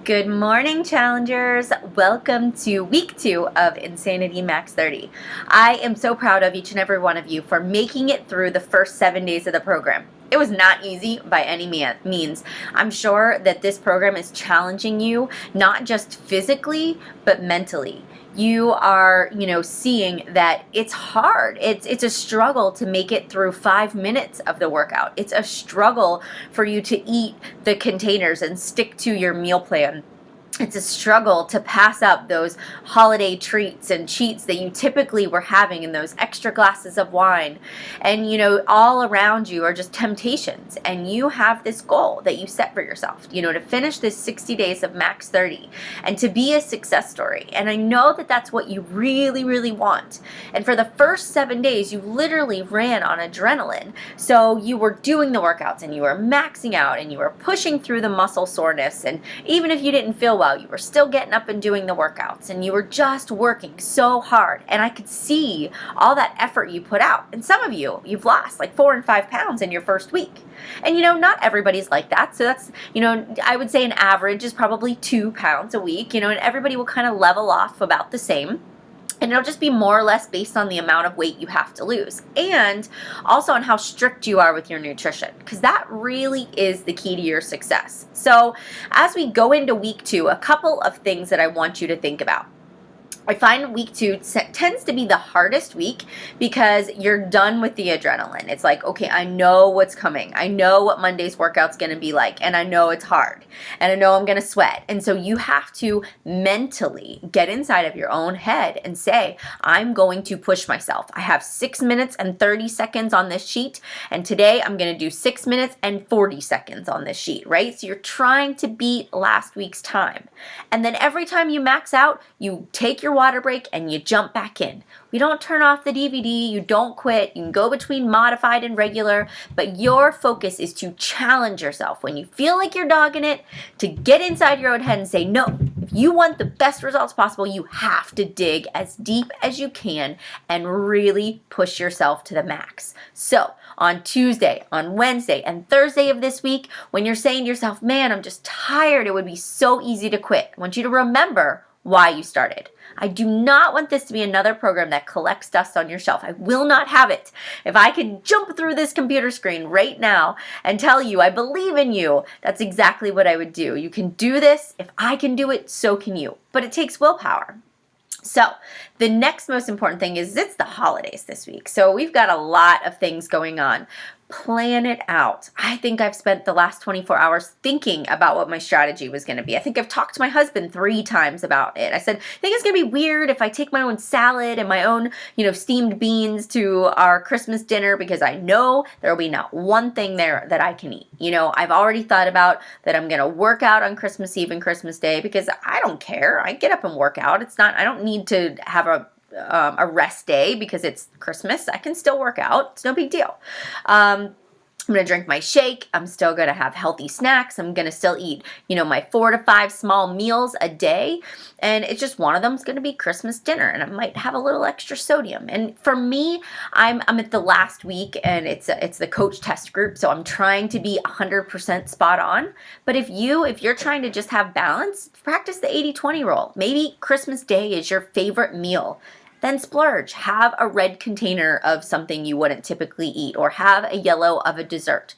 Good morning, challengers. Welcome to week 2 of Insanity Max30. I am so proud of each and every one of you for making it through the first 7 days of the program. It was not easy by any means. I'm sure that this program is challenging you, not just physically, but mentally. You are, seeing that it's hard. It's a struggle to make it through 5 minutes of the workout. It's a struggle for you to eat the containers and stick to your meal plan. It's a struggle to pass up those holiday treats and cheats that you typically were having in those extra glasses of wine. And, all around you are just temptations. And you have this goal that you set for yourself, to finish this 60 days of Max 30 and to be a success story. And I know that that's what you really, really want. And for the first 7 days, you literally ran on adrenaline. So you were doing the workouts and you were maxing out and you were pushing through the muscle soreness. And even if you didn't feel well, you were still getting up and doing the workouts and you were just working so hard. And I could see all that effort you put out. And some of you've lost like 4 and 5 pounds in your first week. And not everybody's like that. So that's, I would say an average is probably 2 pounds a week, and everybody will kind of level off about the same. And it'll just be more or less based on the amount of weight you have to lose. And also on how strict you are with your nutrition, because that really is the key to your success. So as we go into week 2, a couple of things that I want you to think about. I find week 2 tends to be the hardest week because you're done with the adrenaline. It's like, okay, I know what's coming. I know what Monday's workout's going to be like, and I know it's hard, and I know I'm going to sweat. And so you have to mentally get inside of your own head and say, I'm going to push myself. I have 6 minutes and 30 seconds on this sheet, and today I'm going to do 6 minutes and 40 seconds on this sheet, right? So you're trying to beat last week's time. And then every time you max out, you take your water break and you jump back in. We don't turn off the DVD, you don't quit, you can go between modified and regular, but your focus is to challenge yourself when you feel like you're dogging it, to get inside your own head and say, no, if you want the best results possible, you have to dig as deep as you can and really push yourself to the max. So on Tuesday, on Wednesday, and Thursday of this week, when you're saying to yourself, man, I'm just tired, it would be so easy to quit, I want you to remember why you started. I do not want this to be another program that collects dust on your shelf. I will not have it. If I could jump through this computer screen right now and tell you I believe in you, that's exactly what I would do. You can do this. If I can do it, so can you. But it takes willpower. So the next most important thing is it's the holidays this week. So we've got a lot of things going on. Plan it out. I think I've spent the last 24 hours thinking about what my strategy was going to be. I think I've talked to my husband 3 times about it. I said, I think it's going to be weird if I take my own salad and my own, steamed beans to our Christmas dinner because I know there will be not one thing there that I can eat. I've already thought about that I'm going to work out on Christmas Eve and Christmas Day because I don't care. I get up and work out. I don't need to have a rest day because it's Christmas. I can still work out. It's no big deal. I'm going to drink my shake. I'm still going to have healthy snacks. I'm going to still eat, my 4 to 5 small meals a day. And it's just one of them is going to be Christmas dinner. And I might have a little extra sodium. And for me, I'm at the last week and it's the coach test group. So I'm trying to be 100% spot on. But if you're trying to just have balance, practice the 80-20 rule. Maybe Christmas Day is your favorite meal. Then splurge. Have a red container of something you wouldn't typically eat or have a yellow of a dessert.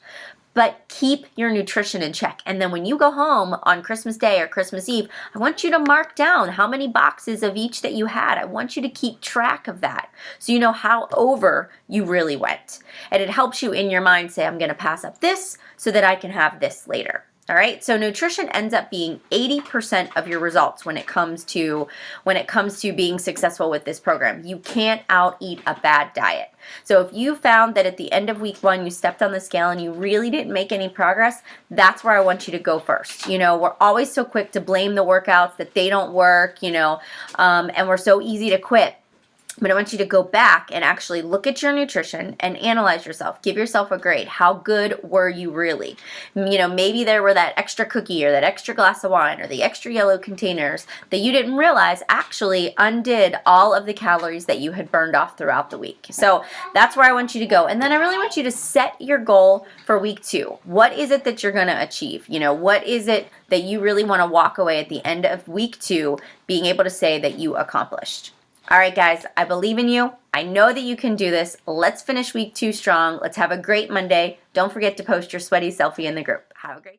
But keep your nutrition in check. And then when you go home on Christmas Day or Christmas Eve, I want you to mark down how many boxes of each that you had. I want you to keep track of that so you know how over you really went. And it helps you in your mind say, I'm going to pass up this so that I can have this later. All right, so nutrition ends up being 80% of your results when it comes to being successful with this program. You can't out-eat a bad diet. So if you found that at the end of week 1 you stepped on the scale and you really didn't make any progress, that's where I want you to go first. We're always so quick to blame the workouts that they don't work, and we're so easy to quit. But I want you to go back and actually look at your nutrition and analyze yourself. Give yourself a grade. How good were you really? Maybe there were that extra cookie or that extra glass of wine or the extra yellow containers that you didn't realize actually undid all of the calories that you had burned off throughout the week. So that's where I want you to go. And then I really want you to set your goal for week 2. What is it that you're going to achieve? What is it that you really want to walk away at the end of week 2 being able to say that you accomplished? All right, guys, I believe in you. I know that you can do this. Let's finish week 2 strong. Let's have a great Monday. Don't forget to post your sweaty selfie in the group. Have a great